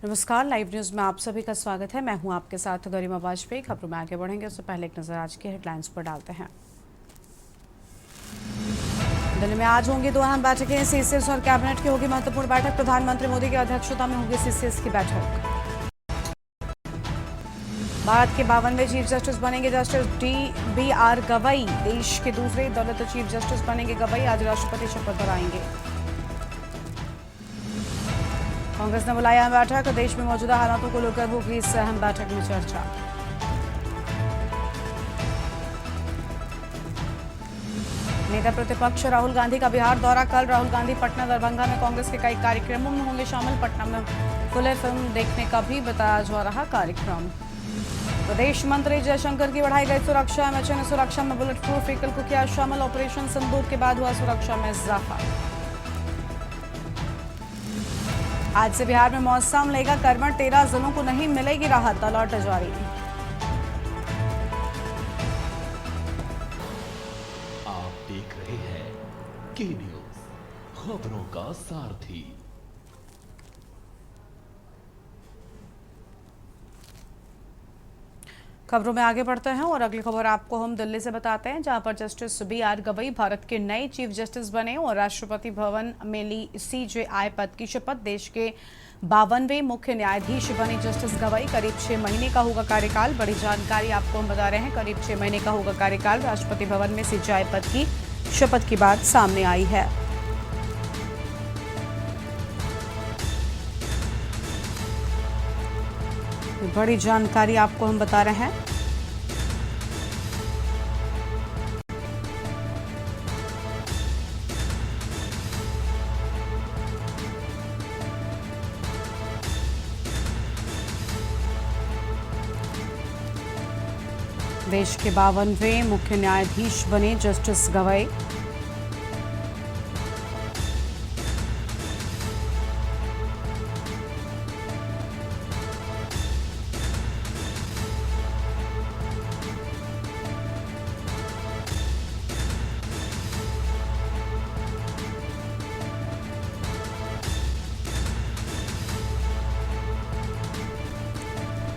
नमस्कार, live news में आप सभी का स्वागत है। मैं हूं आपके साथ गरिमा वाजपेयी। खबरों में आगे बढ़ेंगे उससे पहले एक नजर आज की हेडलाइंस पर डालते हैं। दिल्ली में आज होंगी दो अहम बैठकें। सीसीएस और कैबिनेट की होगी महत्वपूर्ण बैठक। प्रधानमंत्री मोदी की अध्यक्षता में होगी सीसीएस की बैठक। भारत के 52वें चीफ जस्टिस बनेंगे जस्टिस DBR गवई। देश के दूसरे दलित चीफ जस्टिस बनेंगे गवई। आज राष्ट्रपति शपथ दिलाएंगे। कांग्रेस ने बुलाया बैठक। देश में मौजूदा हालातों को लेकर होगी इस अहम बैठक में चर्चा। नेता प्रतिपक्ष राहुल गांधी का बिहार दौरा कल। राहुल गांधी पटना दरभंगा में कांग्रेस के कई कार्यक्रमों में होंगे शामिल। पटना में खुले फिल्म देखने का भी बताया जा रहा कार्यक्रम। विदेश मंत्री जयशंकर की बढ़ाई गई सुरक्षा। एमएचए ने सुरक्षा में बुलेट प्रूफ व्हीकल को किया शामिल। ऑपरेशन सिंदूर के बाद हुआ सुरक्षा में इजाफा। आज से बिहार में मौसम लेगा करवट। 13 जिलों को नहीं मिलेगी राहत। अलर्ट जारी। आप देख रहे हैं के न्यूज, खबरों का सारथी। खबरों में आगे बढ़ते हैं और अगली खबर आपको हम दिल्ली से बताते हैं, जहां पर जस्टिस BR गवई भारत के नए चीफ जस्टिस बने और राष्ट्रपति भवन में ली CJI पद की शपथ। देश के 52वें मुख्य न्यायाधीश बने जस्टिस गवई। करीब 6 महीने का होगा कार्यकाल। बड़ी जानकारी आपको हम बता रहे हैं। करीब 6 महीने का होगा कार्यकाल। राष्ट्रपति भवन में CJI पद की शपथ की बात सामने आई है। बड़ी जानकारी आपको हम बता रहे हैं। देश के 52वें मुख्य न्यायाधीश बने जस्टिस गवई।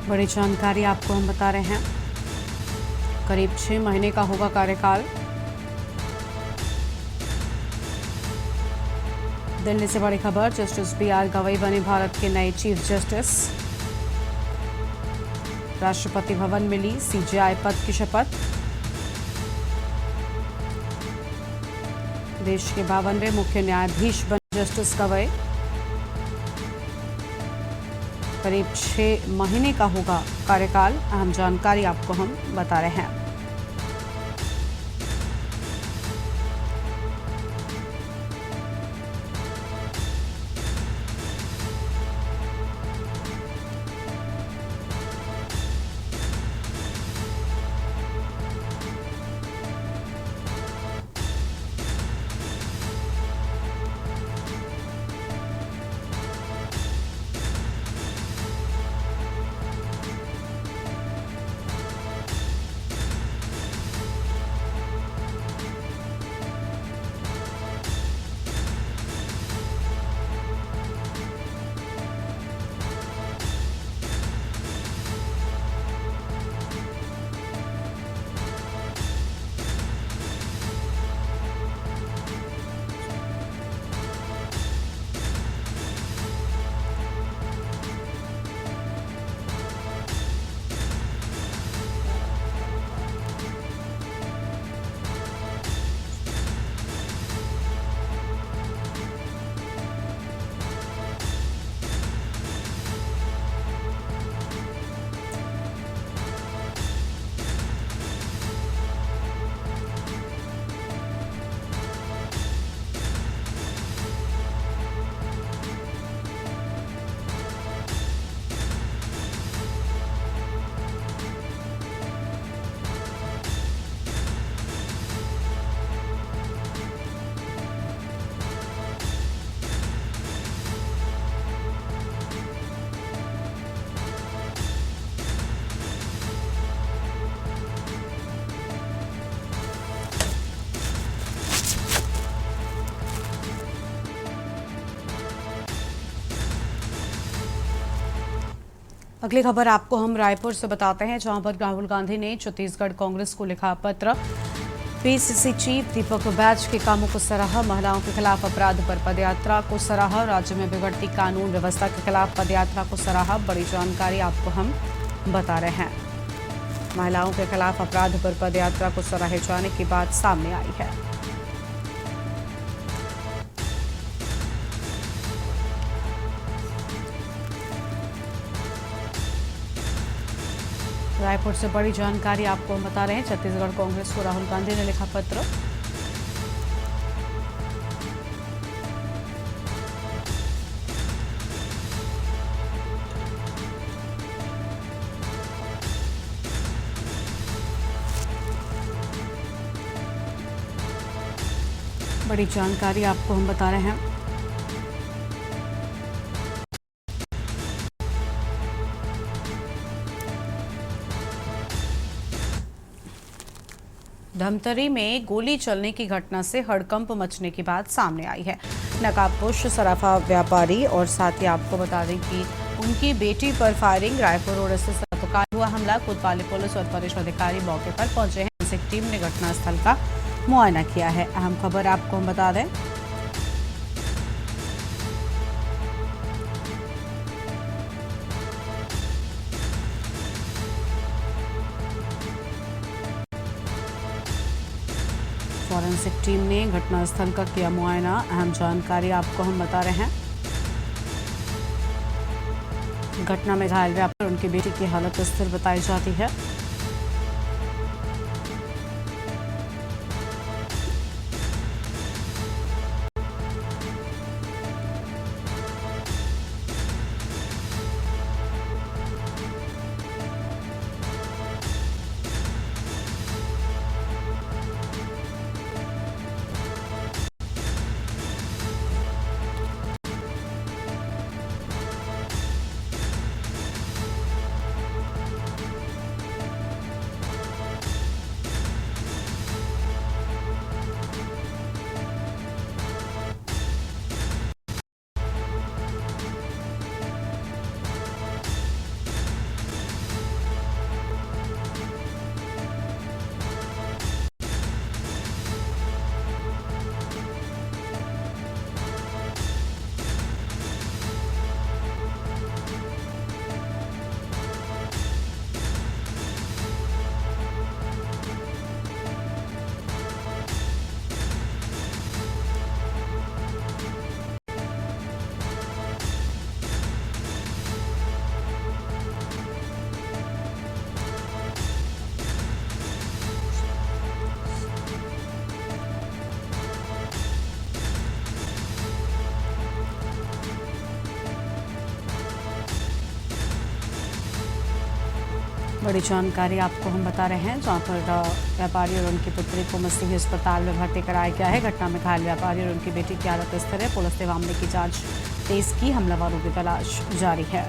बड़ी जानकारी आपको हम बता रहे हैं। करीब 6 महीने का होगा कार्यकाल। दिल्ली से बड़ी खबर। जस्टिस BR गवई बने भारत के नए चीफ जस्टिस। राष्ट्रपति भवन में ली CJI पद की शपथ। देश के 52वें मुख्य न्यायाधीश बने जस्टिस गवई। करीब 6 महीने का होगा कार्यकाल। अहम जानकारी आपको हम बता रहे हैं। अगली खबर आपको हम रायपुर से बताते हैं, जहां पर राहुल गांधी ने छत्तीसगढ़ कांग्रेस को लिखा पत्र। पीसीसी चीफ दीपक बैज के कामों को सराहा, महिलाओं के खिलाफ अपराध पर पदयात्रा को सराहा, राज्य में बिगड़ती कानून व्यवस्था के खिलाफ पदयात्रा को सराहा। बड़ी जानकारी आपको हम बता रहे हैं। महिलाओं के खिलाफ अपराध पर पदयात्रा को सराहे जाने की बात सामने आई है। रायपुर से बड़ी जानकारी आपको हम बता रहे हैं। छत्तीसगढ़ कांग्रेस को राहुल गांधी ने लिखा पत्र। बड़ी जानकारी आपको हम बता रहे हैं। धमतरी में गोली चलने की घटना से हड़कंप मचने की बात सामने आई है। नकाबपोश सराफा व्यापारी और साथ ही आपको बता दें कि उनकी बेटी पर फायरिंग, रायपुर रोड स्थित सतकार हुआ हमला। कोतवाली पुलिस और वरिष्ठ अधिकारी मौके पर पहुंचे हैं। फोरेंसिक टीम ने घटनास्थल का मुआयना किया है। अहम खबर आपको हम बता दें। फोरेंसिक टीम ने घटनास्थल का किया मुआयना। अहम जानकारी आपको हम बता रहे हैं। घटना में घायल व्यापारी, उनकी बेटी की हालत स्थिर बताई जाती है। बड़ी जानकारी आपको हम बता रहे हैं, जहां पर व्यापारी और उनकी पुत्री को मसीही अस्पताल में भर्ती कराया गया है। घटना में घायल व्यापारी और उनकी बेटी की हालत स्थिर है। पुलिस ने मामले की जांच तेज की। हमलावरों की तलाश जारी है।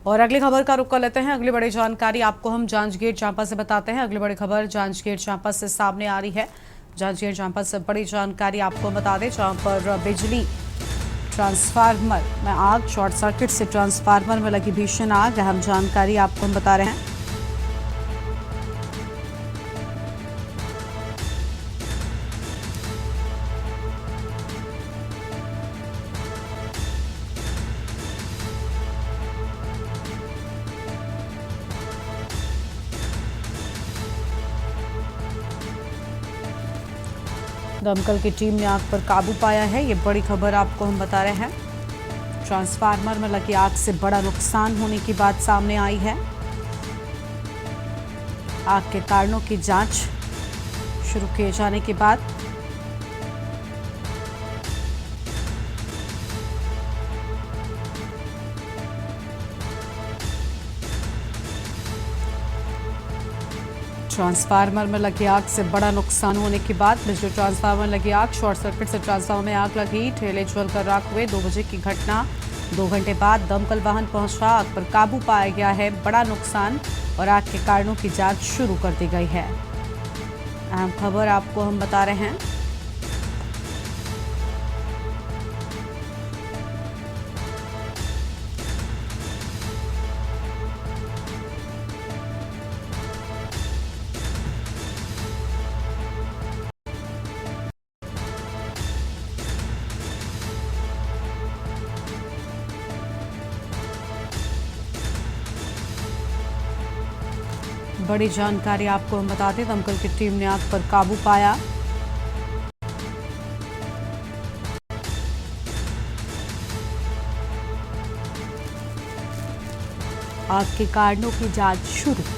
और अगली खबर का रुख कर लेते हैं। अगली बड़ी जानकारी आपको हम जांजगीर चांपा से बताते हैं। अगली बड़ी खबर जांजगीर चांपा से सामने आ रही है। जांजगीर चांपा से बड़ी जानकारी आपको बता दें, जहां पर बिजली ट्रांसफार्मर में आग, शॉर्ट सर्किट से ट्रांसफार्मर में लगी भीषण आग। अहम जानकारी आपको हम बता रहे हैं। दमकल की टीम ने आग पर काबू पाया है। ये बड़ी खबर आपको हम बता रहे हैं। ट्रांसफार्मर में लगी आग से बड़ा नुकसान होने की बात सामने आई है। आग के कारणों की जांच शुरू किए जाने के बाद ट्रांसफार्मर में लगी आग से बड़ा नुकसान होने के बाद बिजली ट्रांसफार्मर लगी आग, शॉर्ट सर्किट से ट्रांसफार्मर में आग लगी, ठेले जलकर राख हुए। 2 बजे की घटना। 2 घंटे बाद दमकल वाहन पहुंचा, आग पर काबू पाया गया है। बड़ा नुकसान और आग के कारणों की जांच शुरू कर दी गई है। अहम खबर आपको हम बता रहे हैं। बड़ी जानकारी आपको हम बता दें, दमकल की टीम ने आग पर काबू पाया। आग के कारणों की जांच शुरू।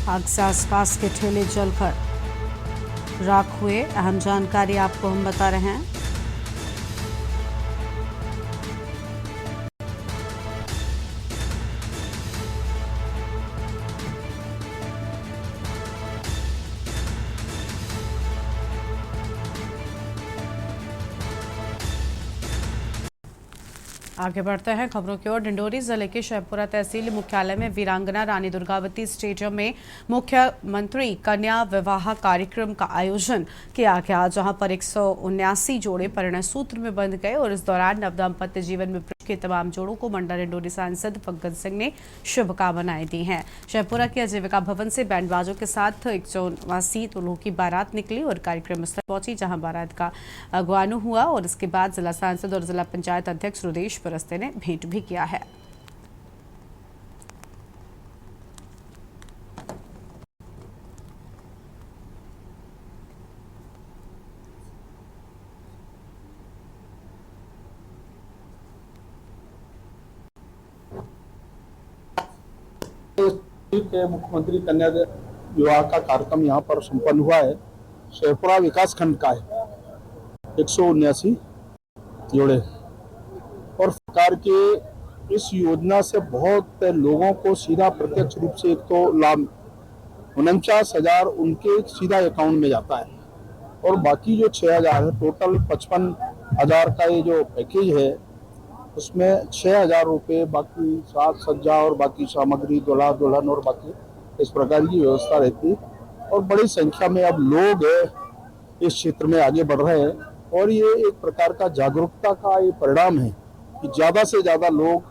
आग से आसपास के ठेले जलकर राख हुए। अहम जानकारी आपको हम बता रहे हैं। आगे बढ़ते हैं खबरों की ओर। डिंडोरी जिले के शहपुरा तहसील मुख्यालय में वीरांगना रानी दुर्गावती स्टेडियम में मुख्यमंत्री कन्या विवाह कार्यक्रम का आयोजन किया गया, जहां पर 179 जोड़े परिणय सूत्र में बंध गए और इस दौरान नवदंपत्य जीवन में के तमाम जोड़ों को मंडला डिंडोरी सांसद पंकज सिंह ने शुभकामनाएं दी हैं। शहपुरा के आजीविका भवन से बैंड बाजों के साथ 179 दूल्हों की बारात निकली और कार्यक्रम स्थल पहुंची, जहां बारात का अगवान हुआ और इसके बाद जिला सांसद और जिला पंचायत अध्यक्ष रुदेश परस्ते ने भेंट भी किया है। के मुख्यमंत्री कन्या विवाह का कार्यक्रम यहाँ पर संपन्न हुआ है। शहपुरा विकास खंड का है, 179 जोड़े और सरकार के इस योजना से बहुत लोगों को सीधा प्रत्यक्ष रूप से एक तो लाभ 49,000 उनके सीधा अकाउंट में जाता है और बाकी जो 6,000 है, टोटल 55,000 का ये जो पैकेज है उसमें 6,000 रुपये बाकी साज सज्जा और बाकी सामग्री दुल्हा दुल्हन और बाकी इस प्रकार की व्यवस्था रहती है और बड़ी संख्या में अब लोग इस क्षेत्र में आगे बढ़ रहे हैं और ये एक प्रकार का जागरूकता का ये परिणाम है कि ज़्यादा से ज़्यादा लोग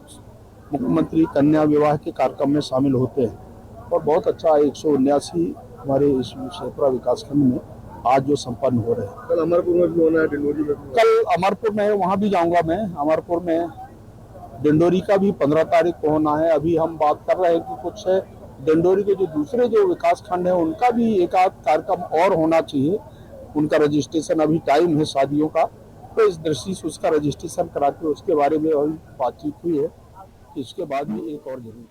मुख्यमंत्री कन्या विवाह के कार्यक्रम में शामिल होते हैं और बहुत अच्छा 179 हमारे इस शहपुरा विकासखंड में आज जो संपन्न हो रहे हैं। कल अमरपुर में भी होना है, डिंडोरी में भी। कल अमरपुर में है, वहाँ भी जाऊँगा मैं। अमरपुर में डिंडोरी का भी 15 तारीख को होना है। अभी हम बात कर रहे हैं कि कुछ डिंडोरी के जो दूसरे जो विकास खंड है उनका भी एक आध कार्यक्रम और होना चाहिए। उनका रजिस्ट्रेशन अभी टाइम है शादियों का, तो इस दृष्टि से उसका रजिस्ट्रेशन करा के उसके बारे में अभी बातचीत हुई है कि इसके बाद भी एक और जरूर।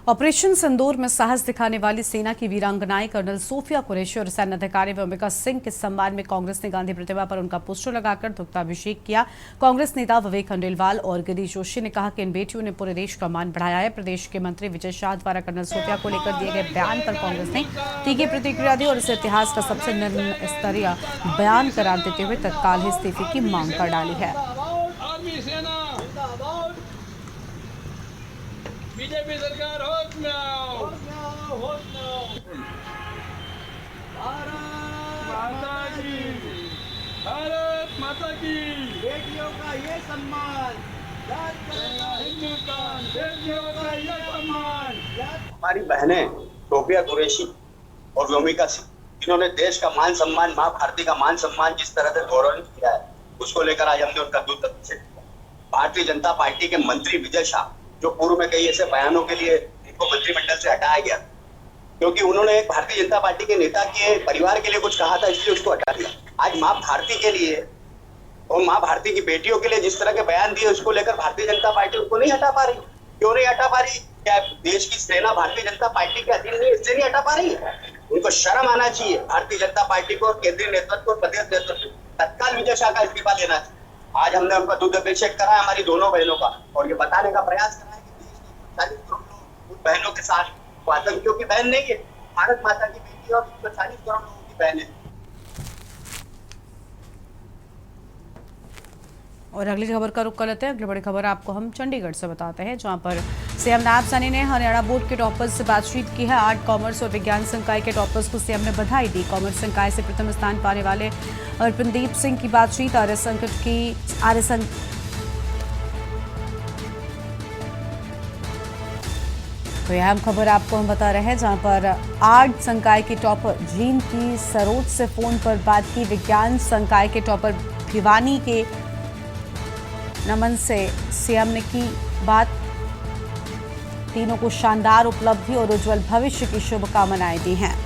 ऑपरेशन सिंदूर में साहस दिखाने वाली सेना की वीरांगनाएं कर्नल सोफिया कुरैशी और सैन्य अधिकारी व्योमिका सिंह के सम्मान में कांग्रेस ने गांधी प्रतिमा पर उनका पोस्टर लगाकर दुग्धाभिषेक किया। कांग्रेस नेता विवेक खंडेलवाल और गिरीश जोशी ने कहा कि इन बेटियों ने पूरे देश का मान बढ़ाया है। प्रदेश के मंत्री विजय शाह द्वारा कर्नल सोफिया को लेकर दिए गए बयान पर कांग्रेस ने तीखी प्रतिक्रिया दी और इसे इतिहास का सबसे निम्न स्तरीय बयान करार देते हुए तत्काल ही इस्तीफे की मांग कर डाली है। बीजेपी सरकार होश में आओ, भारत माता की बेटियों का ये सम्मान याद करेगा हिंदुस्तान, बेटियों का ये सम्मान। हमारी बहनें सोफिया कुरैशी और व्योमिका सिंह इन्होंने देश का मान सम्मान, माँ भारती का मान सम्मान जिस तरह से गौरवान्वित किया है, उसको लेकर आज हमने उनका दूध अभिषेक किया। भारतीय जनता पार्टी के मंत्री विजय शाह, जो पूर्व में कई ऐसे बयानों के लिए इनको मंत्रिमंडल से हटाया गया, क्योंकि उन्होंने एक भारतीय जनता पार्टी के नेता के परिवार के लिए कुछ कहा था, इसलिए उसको हटा दिया। आज माँ भारती के लिए और माँ भारती की बेटियों के लिए जिस तरह के बयान दिए, उसको लेकर भारतीय जनता पार्टी उनको नहीं हटा पा रही। क्यों नहीं हटा पा रही? क्या देश की सेना भारतीय जनता पार्टी के अधीन नहीं, इससे नहीं हटा पा रही है? उनको शर्म आना चाहिए भारतीय जनता पार्टी को, केंद्रीय नेतृत्व और प्रदेश नेतृत्व। तत्काल विजय शाह का इस्तीफा देना चाहिए। आज हमने उनका दूध अभिषेक करा है, हमारी दोनों बहनों का, और ये बताने का प्रयास करा है कि देश के 40 करोड़ लोग उन बहनों के साथ आतंकियों की बहन नहीं है, भारत माता की बेटी और 40 करोड़ लोगों की बहन है। और अगली खबर का रुख कर लेते हैं। अगली बड़ी खबर आपको हम चंडीगढ़ से बताते हैं, जहां पर सीएम नायब सैनी ने हरियाणा बोर्ड के टॉपर्स से बातचीत की है। आर्ट, कॉमर्स और विज्ञान संकाय के टॉपर्स को सीएम ने बधाई दी। कॉमर्स संकाय से प्रथम स्थान पाने वाले अर्पणदीप सिंह की बातचीत तो यह हम खबर आपको हम बता रहे हैं, जहां पर आर्ट संकाय की टॉपर जीन की सरोज से फोन पर बात की। विज्ञान संकाय के टॉपर भिवानी के नमन से सीएम ने की बात। तीनों को शानदार उपलब्धि और उज्जवल भविष्य की शुभकामनाएं दी हैं।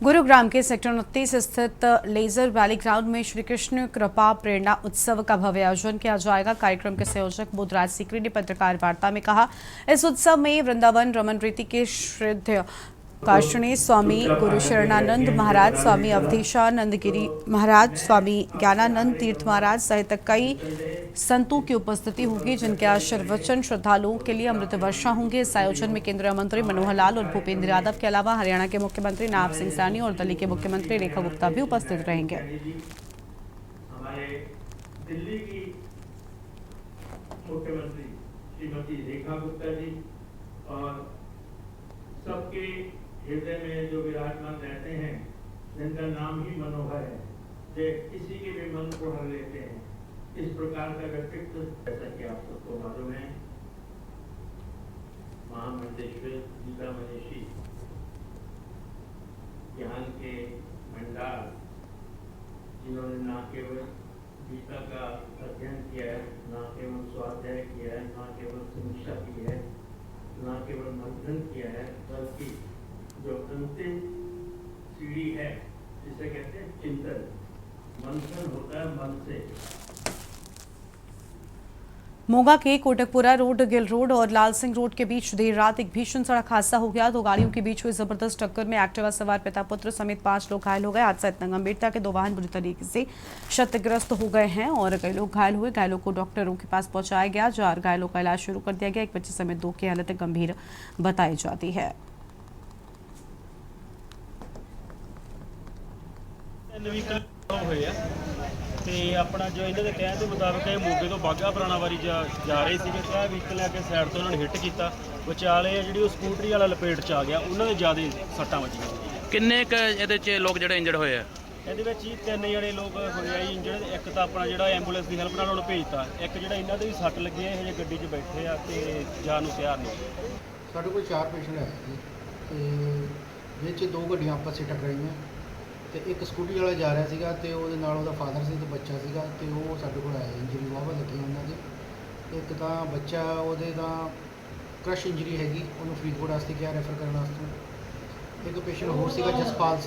गुरुग्राम के सेक्टर 29 स्थित लेजर वैली ग्राउंड में श्री कृष्ण कृपा प्रेरणा उत्सव का भव्य आयोजन किया जाएगा। कार्यक्रम के संयोजक बुधराज सीकरी ने पत्रकार वार्ता में कहा, इस उत्सव में वृंदावन रमन रीति के श्रद्धेय काशुणी स्वामी गुरु शरणानंद महाराज, स्वामी अवधेशानंद गिरी महाराज, स्वामी ज्ञानानंद तीर्थ महाराज सहित कई संतों की उपस्थिति होगी, जिनके आशीर्वचन श्रद्धालुओं के लिए अमृत वर्षा होंगे। इस आयोजन में केंद्रीय मंत्री मनोहर लाल और भूपेंद्र यादव के अलावा हरियाणा के मुख्यमंत्री नायब सिंह सैनी और दिल्ली के मुख्यमंत्री रेखा गुप्ता भी उपस्थित रहेंगे। हमारे दिल्ली की मुख्यमंत्री श्रीमती रेखा गुप्ता जी और सबके हृदय में जो विराजमान रहते हैं, जिनका नाम ही मनोहर है, वे किसी के भी मन को हर लेते हैं। इस प्रकार का व्यक्तित्व, जैसा कि आप सबको मालूम है, महामंडेश्वर गीता मनीषी ज्ञान के भंडार, जिन्होंने न केवल गीता का अध्ययन किया है, न केवल स्वाध्याय किया है, न केवल समीक्षा की है, न केवल मंथन किया है, बल्कि जो अंतिम सीढ़ी है, जिसे कहते हैं चिंतन, मंथन होता है मन से। मोगा के कोटकपुरा रोड, गिल रोड और लाल सिंह रोड के बीच देर रात एक भीषण सड़क हादसा हो गया। दो गाड़ियों के बीच हुई जबरदस्त टक्कर में एक्टिवा सवार पिता पुत्र समेत 5 लोग घायल हो गए। हादसा इतना गंभीर था कि 2 वाहन बुरी तरीके से क्षतिग्रस्त हो गए हैं और कई लोग घायल हुए। घायलों को डॉक्टरों के पास पहुंचाया गया, 4 घायलों का इलाज शुरू कर दिया गया। एक बच्चे समेत 2 की हालत गंभीर बताई जाती है। होई है ਤੇ ਆਪਣਾ ਜੋ ਇਹਨਾਂ ਦੇ ਕਹਿਣ ਦੇ ਮੁਤਾਬਕ ਇਹ ਮੋਗੇ ਤੋਂ ਬਾਘਾ ਪੁਰਾਣਾ ਵਾਰੀ ਜਾ ਰਹੇ ਸੀਗੇ ਤੇ ਆਹ ਵਹੀਕਲ ਆ ਕੇ ਸਾਈਡ ਤੋਂ ਉਹਨਾਂ ਨੇ ਹਿੱਟ ਕੀਤਾ। ਵਿਚਾਲੇ ਜਿਹੜੀ ਉਹ ਸਕੂਟਰੀ ਵਾਲਾ ਲਪੇਟ 'ਚ ਆ ਗਿਆ, ਉਹਨਾਂ ਦੇ ਜ਼ਿਆਦਾ ਸੱਟਾਂ ਵੱਜੀਆਂ। ਕਿੰਨੇ ਕ ਇਹਦੇ 'ਚ ਲੋਕ ਜਿਹੜੇ ਇੰਜਰਡ ਹੋਏ ਆ? ਇਹਦੇ ਵਿੱਚ ਹੀ 3 ਜਣੇ ਲੋਕ ਹੋਏ ਆ ਜੀ ਇੰਜਰਡ। ਇੱਕ ਤਾਂ ਆਪਣਾ ਜਿਹੜਾ ਐਂਬੂਲੈਂਸ ਦੀ ਹੈਲਪ ਨਾਲ ਉਹਨੂੰ ਭੇਜਤਾ, ਇੱਕ ਜਿਹੜਾ ਇਹਨਾਂ ਦੇ ਵੀ ਸੱਟ ਲੱਗੀ ਹੈ, ਇਹ ਹਜੇ ਗੱਡੀ 'ਚ ਬੈਠੇ ਆ ਤੇ ਜਾਣ ਨੂੰ ਤਿਆਰ ਨਹੀਂ। ਸਾਡੇ ਕੋਲ 4 ਪੇਸ਼ੈਂਟ ਆਏ ਸੀ ਤੇ ਵਿੱਚ 2 ਗੱਡੀਆਂ ਆਪਸ 'ਚ ਟਕਰਾਈਆਂ ਤੇ ਇੱਕ ਸਕੂਟੀ ਵਾਲਾ ਜਾ ਰਿਹਾ ਸੀਗਾ ਤੇ ਉਹਦੇ ਨਾਲ ਉਹਦਾ ਫਾਦਰ ਸੀ ਤੇ ਬੱਚਾ ਸੀਗਾ ਤੇ ਉਹ ਸਾਡੇ ਕੋਲ ਆਇਆ। ਇੰਜਰੀ ਵਾਹਵਾ ਲੱਗੀ ਉਹਨਾਂ ਦੇ। ਇੱਕ ਤਾਂ ਬੱਚਾ ਉਹਦੇ ਤਾਂ ਕ੍ਰਸ਼ ਇੰਜਰੀ ਹੈਗੀ, ਉਹਨੂੰ ਫਰੀਦਕੋਟ ਵਾਸਤੇ ਕਿਹਾ ਰੈਫਰ ਕਰਨ ਵਾਸਤੇ। ਇੱਕ ਪੇਸ਼ੈਂਟ ਹੋਰ ਸੀਗਾ ਜਸਪਾਲ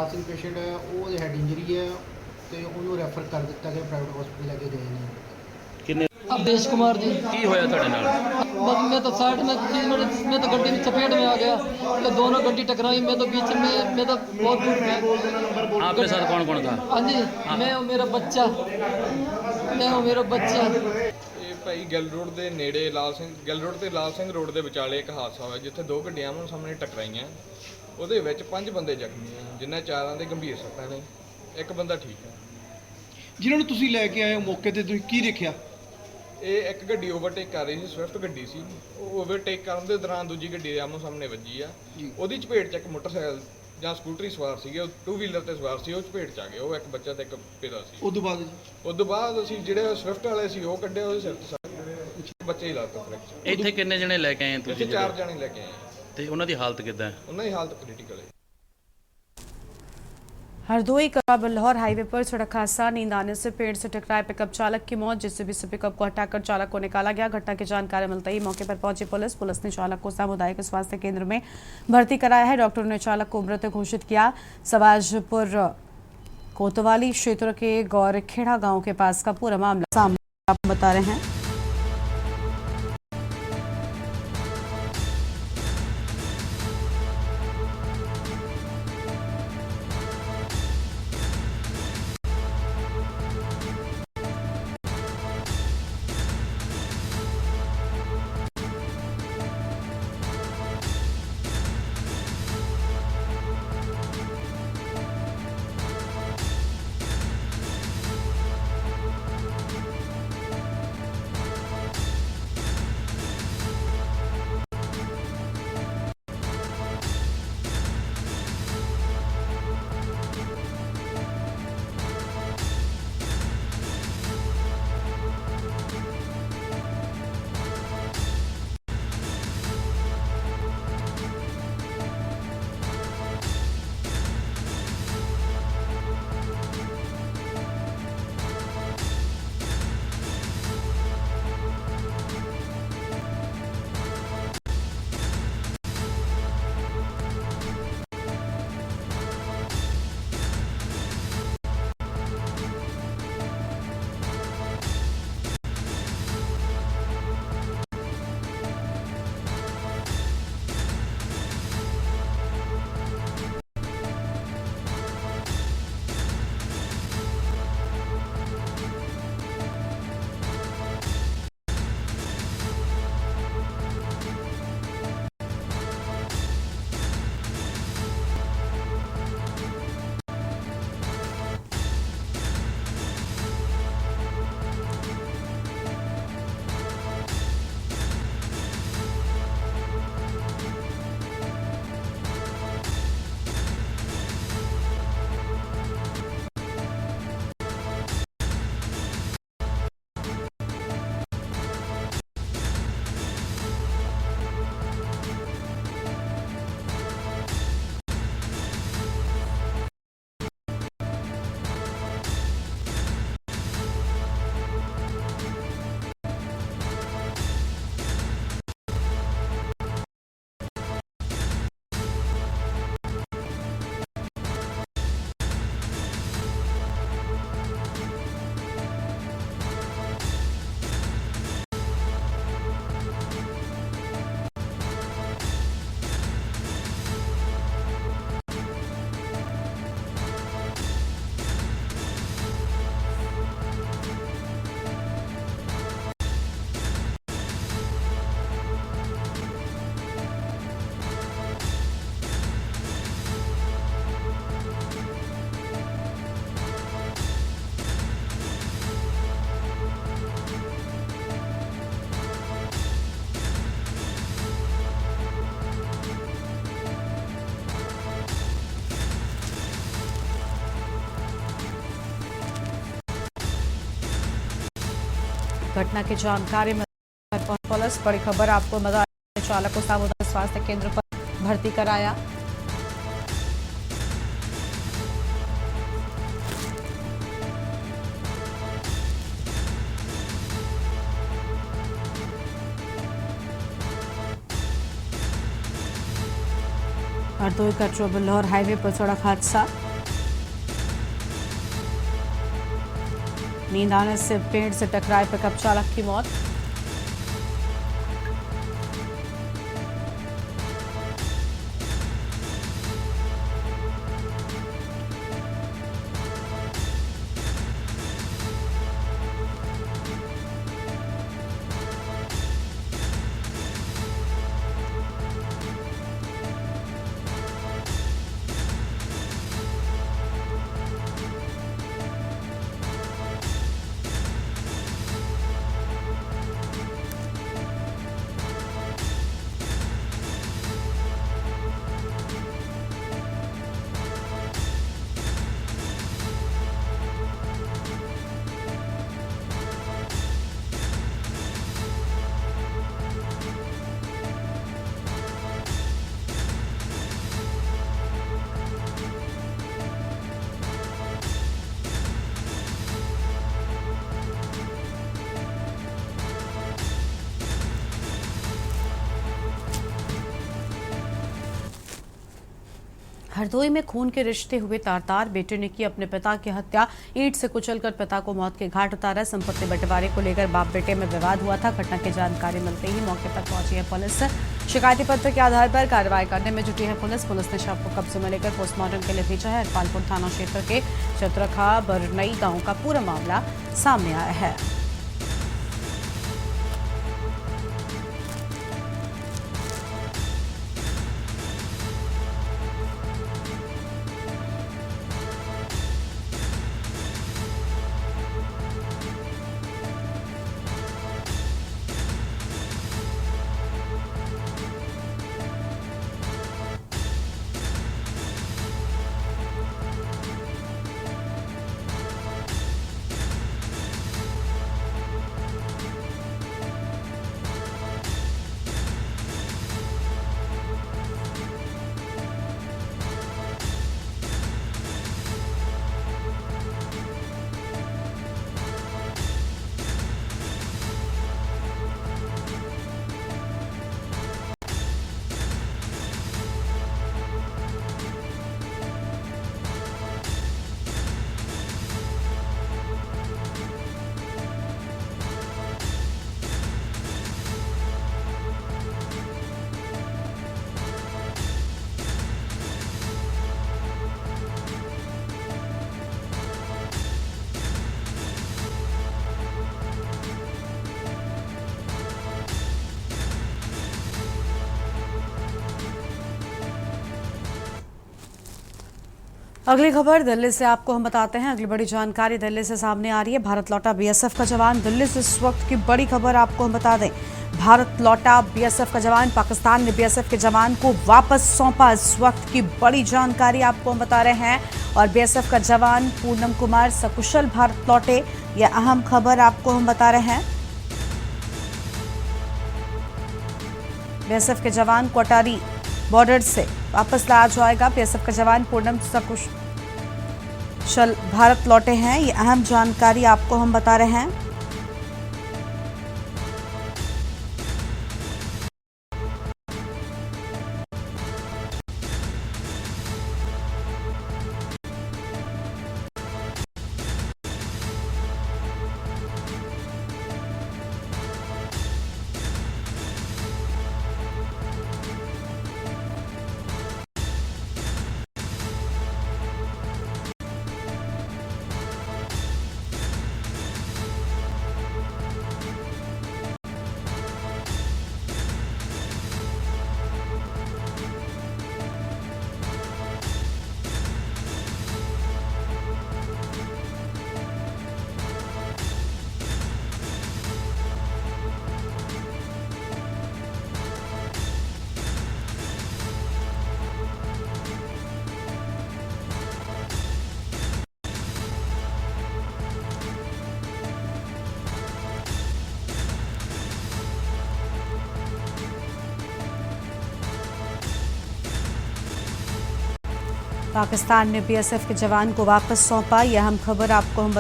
ਸਿੰਘ ਪੇਸ਼ੈਂਟ ਹੈ, ਉਹਦੇ ਹੈਡ ਇੰਜਰੀ ਹੈ ਤੇ ਉਹਨੂੰ ਰੈਫਰ ਕਰ ਦਿੱਤਾ ਗਿਆ, ਪ੍ਰਾਈਵੇਟ ਹਸਪੀਟਲ ਲੈ ਕੇ ਗਏ ਨੇ। ਕਿੰਨੇ? अवधेश कुमार जी। ਕੀ ਹੋਇਆ ਤੁਹਾਡੇ ਨਾਲ? बस मैं तो साइड में थी, मैं तो गड्डी में चपेट में आ गया तो दोनों गड्डी टकराई, मैं तो बीच में, मैं तो बहुत दूर में। आपके साथ कौन कौन था? हाँ जी, मैं और मेरा बच्चा, मैं और मेरा बच्चा। ਇਹ ਭਾਈ ਗਿੱਲ ਰੋਡ ਦੇ ਨੇੜੇ ਗਿੱਲ ਰੋਡ ਤੇ ਲਾਲ ਸਿੰਘ ਰੋਡ ਦੇ ਵਿਚਾਲੇ ਇੱਕ ਹਾਦਸਾ ਹੋਇਆ ਜਿੱਥੇ 2 ਗੱਡੀਆਂ ਆਮੋ ਸਾਹਮਣੇ ਟਕਰਾਈਆਂ। ਉਹਦੇ ਵਿੱਚ 5 ਬੰਦੇ ਜ਼ਖਮੀ ਆ, ਜਿਨ੍ਹਾਂ 4 ਦੇ ਗੰਭੀਰ ਸੱਟਾਂ ਨੇ, ਇੱਕ ਬੰਦਾ ਠੀਕ ਹੈ। ਜਿਨ੍ਹਾਂ ਨੂੰ ਤੁਸੀਂ ਲੈ ਕੇ ਆਏ ਹੋ ਮੌਕੇ ਤੇ, ਤੁਸੀਂ ਕੀ ਦੇਖਿਆ? ਇਹ ਇੱਕ ਗੱਡੀ ਓਵਰਟੇਕ ਕਰ ਰਹੀ ਸੀ, ਸਵਿਫਟ ਗੱਡੀ ਸੀ। ਉਹ ਓਵਰਟੇਕ ਕਰਨ ਦੇ ਦੌਰਾਨ ਦੂਜੀ ਗੱਡੀ ਦੇ ਆਮੋ ਸਾਹਮਣੇ ਵੱਜੀ ਆ। ਉਹਦੀ ਚਪੇਟ 'ਚ ਇੱਕ ਮੋਟਰਸਾਈਕਲ ਜਾਂ ਸਕੂਟਰੀ ਸਵਾਰ ਸੀਗੇ, ਉਹ 2 ਵੀਲਰ ਤੇ ਸਵਾਰ ਸੀ, ਉਹ ਚਪੇਟ 'ਚ ਆ ਗਏ। ਉਹ ਇੱਕ ਬੱਚਾ ਤੇ ਇੱਕ ਪਿਤਾ ਸੀ। ਉਸ ਤੋਂ ਬਾਅਦ ਅਸੀਂ ਜਿਹੜੇ ਸਵਿਫਟ ਵਾਲੇ ਸੀ ਉਹ ਕੱਢੇ, ਉਹਦੇ ਸਿਰ ਤੇ ਸੱਟ, ਬੱਚੇ ਹੀ ਲਾਤਾ ਫ੍ਰੈਕਚਰ। ਇੱਥੇ ਕਿੰਨੇ ਜਣੇ ਲੈ ਕੇ ਆਏ ਤੁਸੀਂ? 4 ਜਣੇ ਲੈ ਕੇ ਆਏ ਤੇ ਉਹਨਾਂ ਦੀ ਹਾਲਤ ਕਿੱਦਾਂ ਹੈ? ਉਹਨਾਂ ਦੀ ਹਾਲਤ ਕ੍ਰਿਟੀਕਲ ਹੈ। हरदोई का लाहौर हाईवे पर सड़क हादसा, नींद आने से पेड़ से टकराए पिकअप चालक की मौत। जेसीबी से पिकअप को हटाकर चालक को निकाला गया। घटना की जानकारी मिलते ही मौके पर पहुंची पुलिस ने चालक को सामुदायिक स्वास्थ्य केंद्र में भर्ती कराया है। डॉक्टरों ने चालक को मृत घोषित किया। सवाजपुर कोतवाली क्षेत्र के गौरखेड़ा गांव के पास का पूरा मामला सामने आप बता रहे हैं। घटना की जानकारी में पुलिस। बड़ी खबर आपको बता, चालक को सामुदायिक स्वास्थ्य केंद्र पर भर्ती कराया। हरदोई कटरा बिल्हौर हाईवे पर सड़क हादसा, नींद आने से पेड़ से टकराए पिकअप चालक की मौत। हरदोई में खून के रिश्ते हुए तार-तार, बेटे ने की अपने पिता की हत्या, ईंट से कुचलकर पिता को मौत के घाट उतारा। संपत्ति बंटवारे को लेकर बाप बेटे में विवाद हुआ था। घटना की जानकारी मिलते ही मौके पर पहुंची है पुलिस। शिकायती पत्र के आधार पर कार्रवाई करने में जुटी है पुलिस। पुलिस ने शव को कब्जे में लेकर पोस्टमार्टम के लिए भेजा है। हरपालपुर थाना क्षेत्र के चतरखा बरनई गाँव का पूरा मामला सामने आया है। अगली खबर दिल्ली से आपको हम बताते हैं। अगली बड़ी जानकारी दिल्ली से सामने आ रही है। भारत लौटा बीएसएफ का जवान। दिल्ली से इस वक्त की बड़ी खबर आपको हम बता दें। भारत लौटा बीएसएफ का जवान। पाकिस्तान ने बीएसएफ के जवान को वापस सौंपा। इस वक्त की बड़ी जानकारी आपको हम बता रहे हैं। और बीएसएफ का जवान पूनम कुमार सकुशल भारत लौटे, यह अहम खबर आपको हम बता रहे हैं। बीएसएफ के जवान को अटारी बॉर्डर से वापस लाया जाएगा। बीएसएफ का जवान पूनम सकुशल भारत लौटे हैं, ये अहम जानकारी आपको हम बता रहे हैं। पाकिस्तान ने बीएसएफ के जवान को वापस सौंपा, यह अहम खबर आपको हम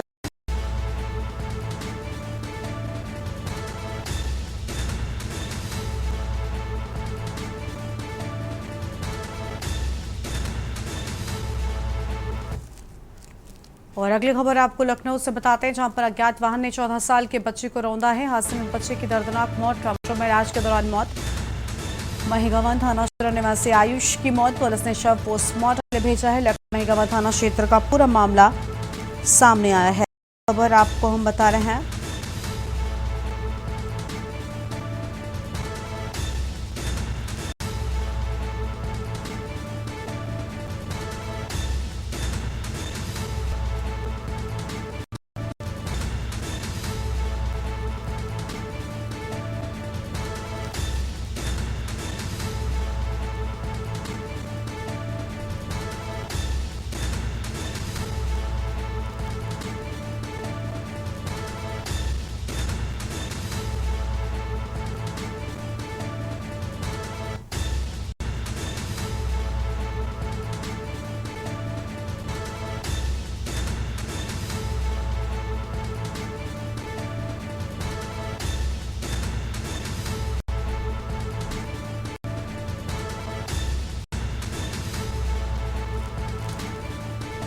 और अगली खबर आपको लखनऊ से बताते हैं, जहां पर अज्ञात वाहन ने 14 साल के बच्चे को रौंदा है। हादसे में बच्चे की दर्दनाक मौत, ट्रामा में इलाज के दौरान मौत। महिगावन थाना क्षेत्र निवासी आयुष की मौत, पुलिस ने शव पोस्टमार्टम के लिए भेजा है। लखनऊ महिगावन थाना क्षेत्र का पूरा मामला सामने आया है। खबर आपको हम बता रहे हैं।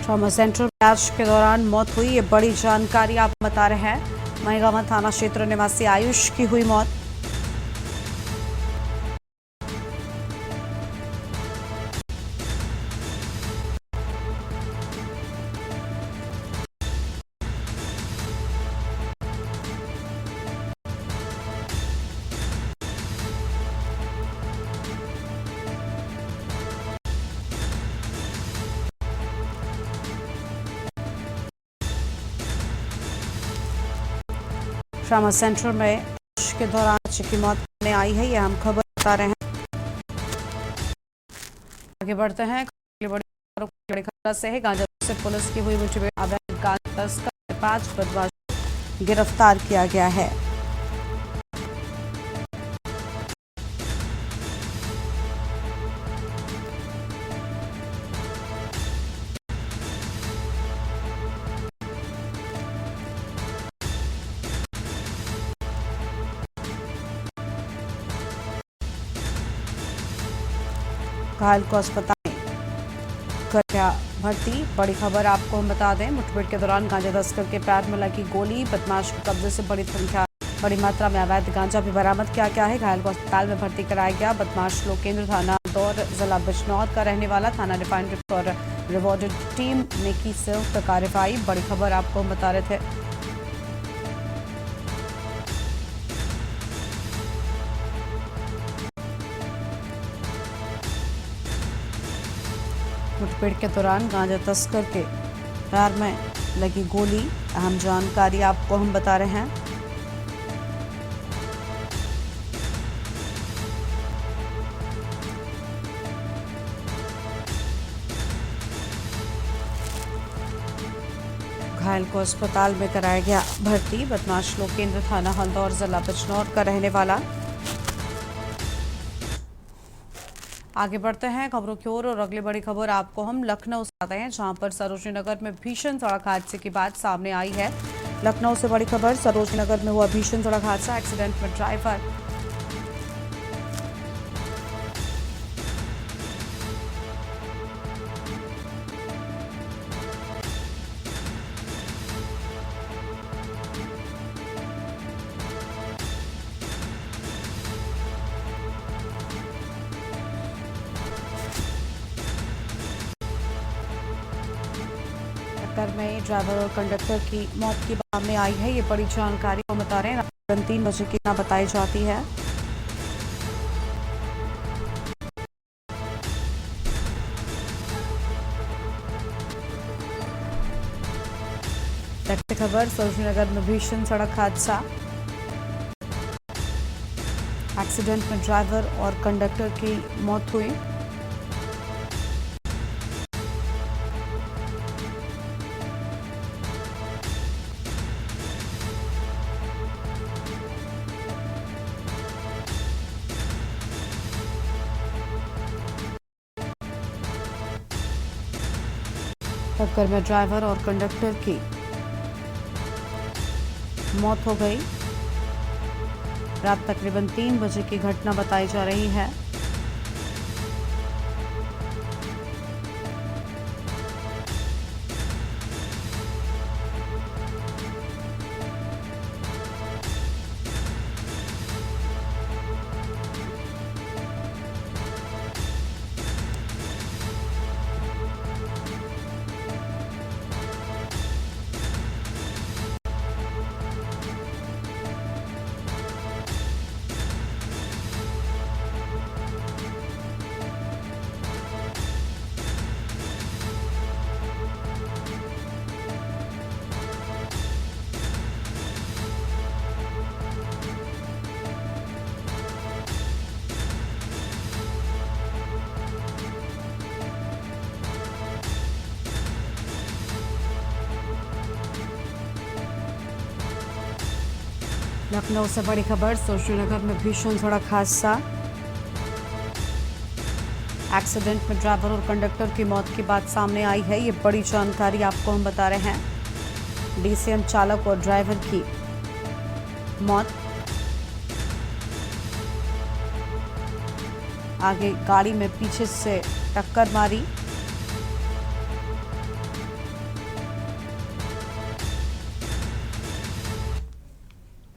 ट्रॉमा सेंटर में इलाज के दौरान मौत हुई, ये बड़ी जानकारी आप बता रहे हैं। महिगावन थाना क्षेत्र निवासी आयुष की हुई मौत। ट्रामा सेंटर में इलाज के दौरान बच्चे की मौत सामने आई है, यह हम खबर बता रहे हैं। आगे बढ़ते हैं। बड़ी खबर से है, गांजा से पुलिस की हुई मुठभेड़, अवैध गांजा तस्कर 5 बदमाश गिरफ्तार किया गया है। घायल को अस्पताल में कराया भर्ती। बड़ी खबर आपको हम बता दें, मुठभेड़ के दौरान गांजा तस्कर के पैर में लगी गोली, बदमाश के कब्जे से बड़ी मात्रा में अवैध गांजा भी बरामद किया गया है। घायल को अस्पताल में भर्ती कराया गया। बदमाश लोकेंद्र थाना दौर जिला बिजनौर का रहने वाला, थाना रिफाइनरी और रिवॉर्डेड टीम ने की संयुक्त कार्रवाई। बड़ी खबर आपको हम बता रहे थे। मुठभेड़ के दौरान गांजा तस्कर के पैर में लगी गोली, अहम जानकारी आपको हम बता रहे हैं। घायल को अस्पताल में कराया गया भर्ती। बदमाश लोकेंद्र थाना हल्दौर जिला बिजनौर का रहने वाला। आगे बढ़ते हैं खबरों की ओर और अगली बड़ी खबर आपको हम लखनऊ से आते हैं, जहां पर सरोजनी नगर में भीषण सड़क हादसे की बात सामने आई है। लखनऊ से बड़ी खबर, सरोजनी नगर में हुआ भीषण सड़क हादसा। एक्सीडेंट में ड्राइवर में ड्राइवर और कंडक्टर की मौत की सामने आई है, ये बड़ी जानकारी को बता रहे हैं। 3 बजे की बताई जाती है। खबर, सरोजनी नगर में भीषण सड़क हादसा। एक्सीडेंट में ड्राइवर और कंडक्टर की मौत हुई। टक्कर में ड्राइवर और कंडक्टर की मौत हो गई। रात तकरीबन 3 बजे की घटना बताई जा रही है। लखनऊ से बड़ी खबर, श्रीनगर में भीषण सड़क हादसा। एक्सीडेंट में ड्राइवर और कंडक्टर की मौत की बात सामने आई है। ये बड़ी जानकारी आपको हम बता रहे हैं। डीसीएम चालक और ड्राइवर की मौत। आगे गाड़ी में पीछे से टक्कर मारी।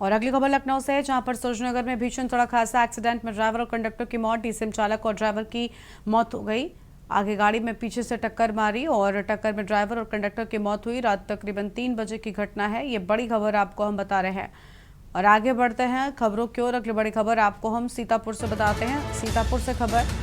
और अगली खबर लखनऊ से है, जहां पर श्रीनगर में भीषण सड़क हादसा। एक्सीडेंट में ड्राइवर और कंडक्टर की मौत। डीसीएम चालक और ड्राइवर की मौत हो गई। आगे गाड़ी में पीछे से टक्कर मारी और टक्कर में ड्राइवर और कंडक्टर की मौत हुई। रात तकरीबन 3 बजे की घटना है। ये बड़ी खबर आपको हम बता रहे हैं। और आगे बढ़ते हैं खबरों की ओर। अगली बड़ी खबर आपको हम सीतापुर से बताते हैं। सीतापुर से खबर,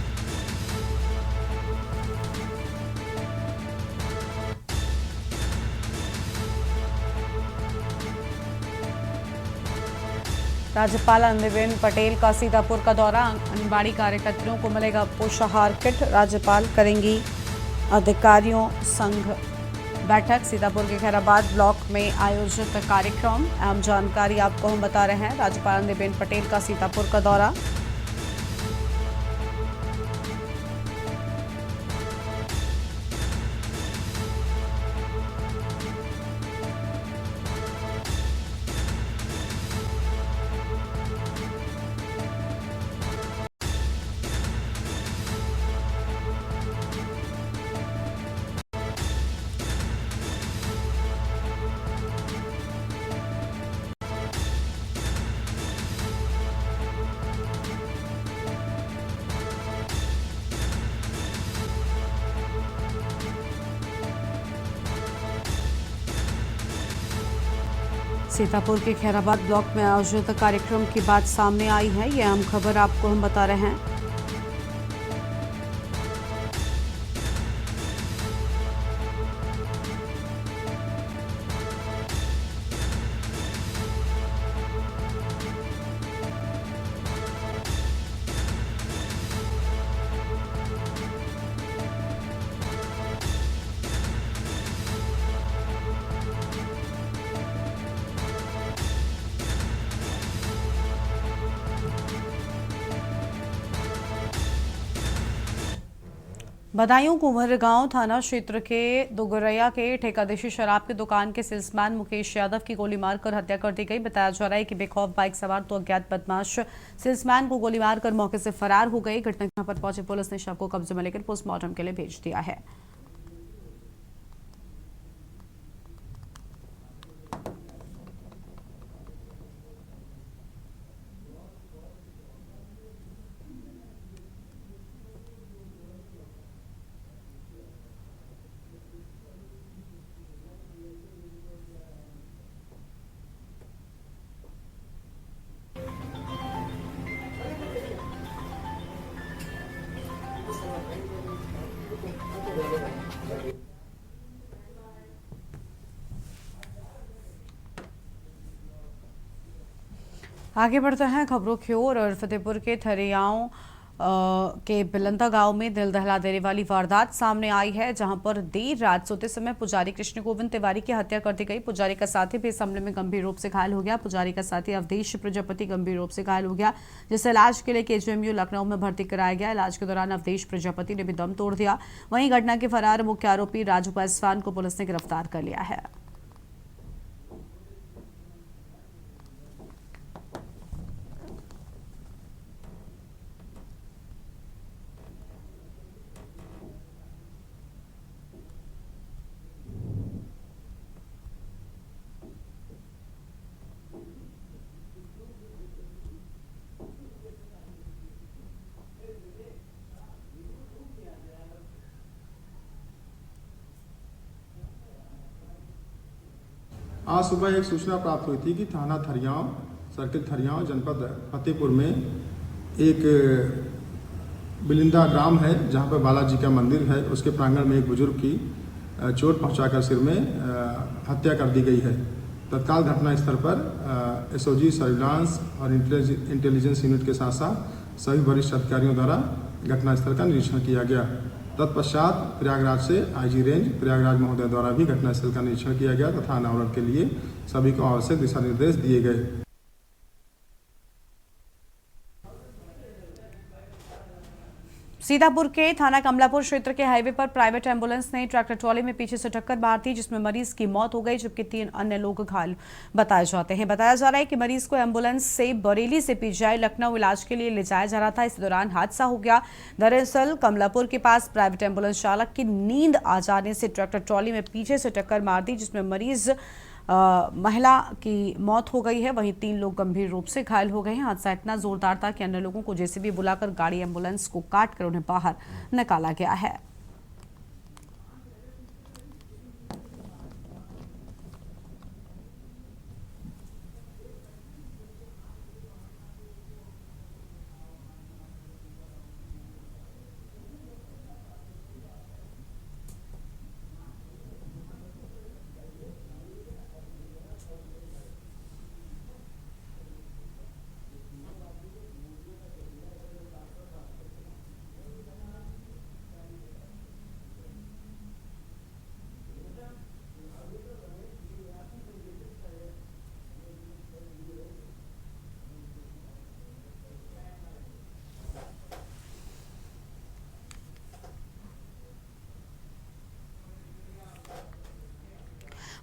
राज्यपाल आनंदीबेन पटेल का सीतापुर का दौरा। आंगनबाड़ी कार्यकर्तियों को मिलेगा पोषाहार किट। राज्यपाल करेंगी अधिकारियों संघ बैठक। सीतापुर के खैराबाद ब्लॉक में आयोजित कार्यक्रम। अहम जानकारी आपको हम बता रहे हैं। राज्यपाल आनंदीबेन पटेल का सीतापुर का दौरा। सीतापुर के खैराबाद ब्लॉक में आयोजित कार्यक्रम की बात सामने आई है। ये अहम खबर आपको हम बता रहे हैं। बदायूं कुंवर गांव थाना क्षेत्र के दोगरैया के ठेकादेशी शराब की दुकान के सेल्समैन मुकेश यादव की गोली मारकर हत्या कर दी गई। बताया जा रहा है कि बेखौफ बाइक सवार तो अज्ञात बदमाश सेल्समैन को गोली मारकर मौके से फरार हो गए। घटना पर पहुंची पुलिस ने शव को कब्जे में लेकर पोस्टमार्टम के लिए भेज दिया है। आगे बढ़ते हैं खबरों की ओर। और फतेहपुर के थरियाओं के बिलंदा गांव में दिल दहला देने वाली वारदात सामने आई है, जहां पर देर रात सोते समय पुजारी कृष्ण गोविंद तिवारी की हत्या कर दी गई। पुजारी का साथी भी इस हमले में गंभीर रूप से घायल हो गया। पुजारी का साथी अवधेश प्रजापति गंभीर रूप से घायल हो गया, जिसे इलाज के लिए केजीएमयू लखनऊ में भर्ती कराया गया। इलाज के दौरान अवधेश प्रजापति ने भी दम तोड़ दिया। वहीं घटना के फरार मुख्य आरोपी राजू पासवान को पुलिस ने गिरफ्तार कर लिया है। आज सुबह एक सूचना प्राप्त हुई थी कि थाना थरियाव, सर्किल थरियाव, जनपद फतेहपुर में एक बिलिंदा ग्राम है जहां पर बालाजी का मंदिर है। उसके प्रांगण में एक बुजुर्ग की चोट पहुंचाकर सिर में हत्या कर दी गई है। तत्काल घटनास्थल पर एसओजी, सर्विलांस और इंटेलिजेंस यूनिट के साथ साथ सभी वरिष्ठ अधिकारियों द्वारा घटनास्थल का निरीक्षण किया गया। तत्पश्चात प्रयागराज से आईजी रेंज प्रयागराज महोदय द्वारा भी घटनास्थल का निरीक्षण किया गया तथा अनावरण के लिए सभी को आवश्यक दिशा निर्देश दिए गए। सीतापुर के थाना कमलापुर क्षेत्र के हाईवे पर प्राइवेट एम्बुलेंस ने ट्रैक्टर ट्रॉली में पीछे से टक्कर मार दी, जिसमें मरीज की मौत हो गई, जबकि 3 अन्य लोग घायल बताए जाते हैं। बताया जा रहा है कि मरीज को एम्बुलेंस से बरेली से पीजीआई लखनऊ इलाज के लिए ले जाया जा रहा था। इस दौरान हादसा हो गया। दरअसल कमलापुर के पास प्राइवेट एम्बुलेंस चालक की नींद आ जाने से ट्रैक्टर ट्रॉली में पीछे से टक्कर मार दी, जिसमें मरीज महिला की मौत हो गई है। वहीं 3 लोग गंभीर रूप से घायल हो गए हैं। हादसा इतना जोरदार था कि अन्य लोगों को जेसीबी बुलाकर गाड़ी एम्बुलेंस को काट कर उन्हें बाहर निकाला गया है।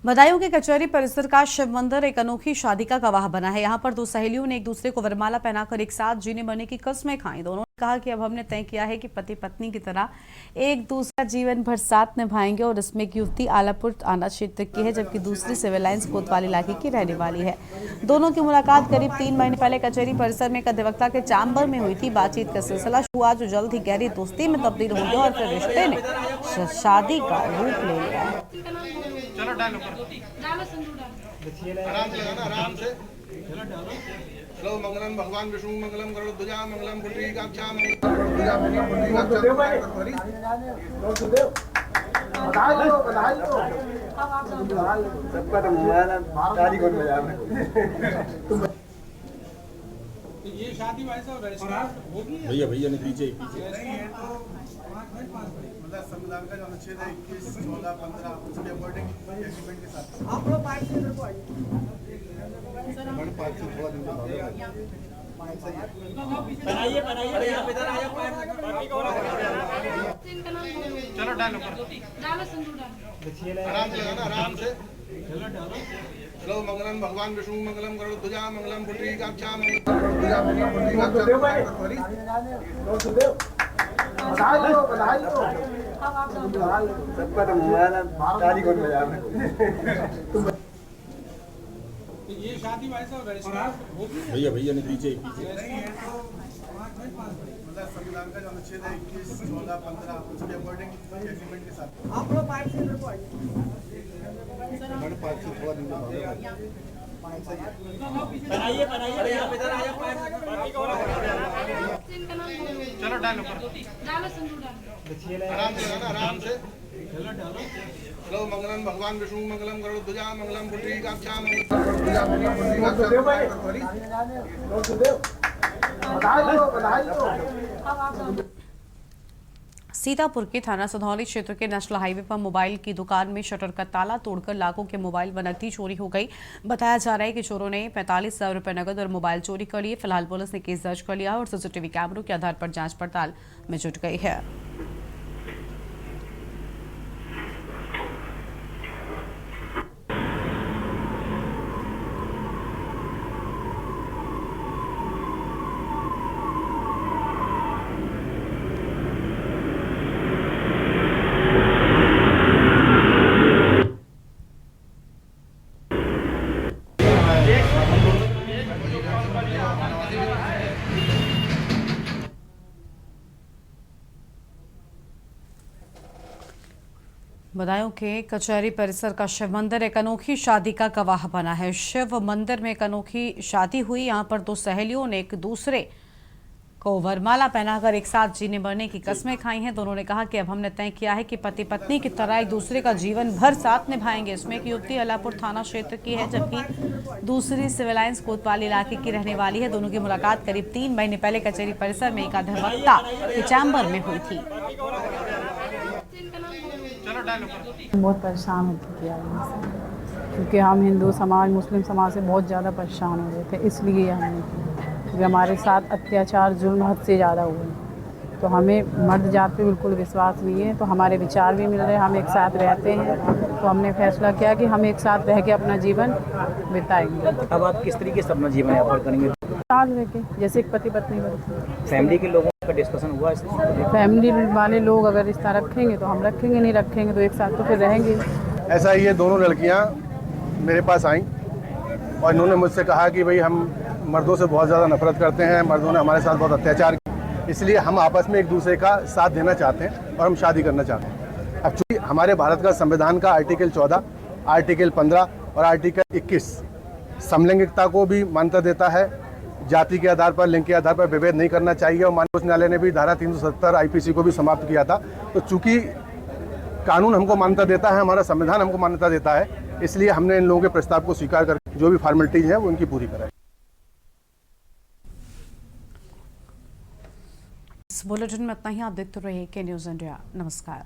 बदायूं के कचहरी परिसर का शिव मंदिर एक अनोखी शादी का गवाह बना है। यहाँ पर 2 सहेलियों ने एक दूसरे को वरमाला पहनाकर एक साथ जीने मरने की कस्में खाई। दोनों ने कहा कि अब हमने तय किया है कि पति पत्नी की तरह एक दूसरा जीवन भर साथ निभाएंगे। और इसमें एक युवती आलापुर आना क्षेत्र की है, जबकि दूसरी सिविल लाइंस कोतवाल इलाके की रहने वाली है। दोनों की मुलाकात करीब 3 महीने पहले कचहरी परिसर में एक अधिवक्ता के चैम्बर में हुई थी। बातचीत का सिलसिला हुआ जो जल्द ही गहरी दोस्ती में तब्दील हो गया और फिर रिश्ते ने शादी का रूप ले लिया। चलो डालो आराम से चलो। मंगलम भगवान विष्णु मंगलम गरुड़ध्वजा मंगलम पुंडरीकाक्षा ये शादी भैया भैया ने पीछे मतलब संविधान का जो अनुच्छेद है 21, 14, 15 उसके अकॉर्डिंग एग्रीमेंट के साथ आप लोग पार्ट से इधर को आइए। पार्ट से थोड़ा दिन बनाइए यहाँ पे इधर आइए। चलो डालो आराम से चलो। मंगलम भगवान विष्णु मंगलम गरुड़ध्वजा मंगलम पुंडरीकाक्षा सबका तो मोबाइल तारीख और बजा में ये शादी भाई साहब भैया भैया ने पीछे मतलब संविधान का जो अनुच्छेद है 21, 14, 15 उसके अकॉर्डिंग एग्रीमेंट के साथ आप लोग पार्ट से इधर को आइए। पार्ट से थोड़ा दिन बनाइए यहाँ पे इधर आइए। चलो डालो आराम से चलो। मंगलम भगवान विष्णु मंगलम गरुड़ध्वजा मंगलम पुंडरीकाक्षा सीतापुर के थाना सधौली क्षेत्र के नेशनल हाईवे पर मोबाइल की दुकान में शटर का ताला तोड़कर लाखों के मोबाइल व नकदी चोरी हो गई। बताया जा रहा है कि चोरों ने 45,000 रुपए नकद और मोबाइल चोरी कर लिए। फिलहाल पुलिस ने केस दर्ज कर लिया और सीसीटीवी कैमरों के आधार पर जांच पड़ताल में जुट गई है। बदायूं के कचहरी परिसर का शिव मंदिर एक अनोखी शादी का गवाह बना है। शिव मंदिर में एक अनोखी शादी हुई। यहां पर दो सहेलियों ने एक दूसरे को वरमाला पहनाकर एक साथ जीने मरने की कस्में खाई हैं। दोनों ने कहा कि अब हमने तय किया है कि पति पत्नी की तरह एक दूसरे का जीवन भर साथ निभाएंगे। इसमें एक युवती अलापुर थाना क्षेत्र की है जबकि दूसरी सिविल लाइंस कोतवाली इलाके की रहने वाली है। दोनों की मुलाकात करीब 3 महीने पहले कचहरी परिसर में एक अधिवक्ता के चैम्बर में हुई थी। बहुत परेशान हो चुकी है क्योंकि हम हिंदू समाज मुस्लिम समाज से बहुत ज़्यादा परेशान हो गए थे, इसलिए हमने क्योंकि हमारे साथ अत्याचार जुल्म हद से ज़्यादा हुए। तो हमें मर्द जात पे बिल्कुल विश्वास नहीं है, तो हमारे विचार भी मिल रहे हैं, हम एक साथ रहते हैं। तो हमने फैसला किया कि हम एक साथ रह के अपना जीवन बिताएंगे। अब आप किस तरीके से अपना जीवन यापन करेंगे? साथ रह के जैसे एक पति पत्नी बनते। फैमिली के लोगों का डिस्कशन हुआ? फैमिली वाले लोग अगर रिश्ता रखेंगे तो हम रखेंगे, नहीं रखेंगे तो एक साथ तो फिर रहेंगे। ऐसा ही ये दोनों लड़कियां मेरे पास आईं और इन्होंने मुझसे कहा कि भाई हम मर्दों से बहुत ज़्यादा नफरत करते हैं, मर्दों ने हमारे साथ बहुत अत्याचार किया, इसलिए हम आपस में एक दूसरे का साथ देना चाहते हैं और हम शादी करना चाहते हैं। अब चूँकि हमारे भारत का संविधान का आर्टिकल 14, आर्टिकल 15 और आर्टिकल 21 समलैंगिकता को भी मान्यता देता है। जाति के आधार पर, लिंग के आधार पर विभेद नहीं करना चाहिए और माननीय उच्च न्यायालय ने भी धारा 370 आईपीसी को भी समाप्त किया था। तो चूंकि कानून हमको मान्यता देता है, हमारा संविधान हमको मान्यता देता है, इसलिए हमने इन लोगों के प्रस्ताव को स्वीकार कर जो भी फॉर्मेलिटीज हैं वो उनकी पूरी कराई। इस बुलेटिन में इतना ही। आप देखते रहिए के न्यूज़ इंडिया। नमस्कार।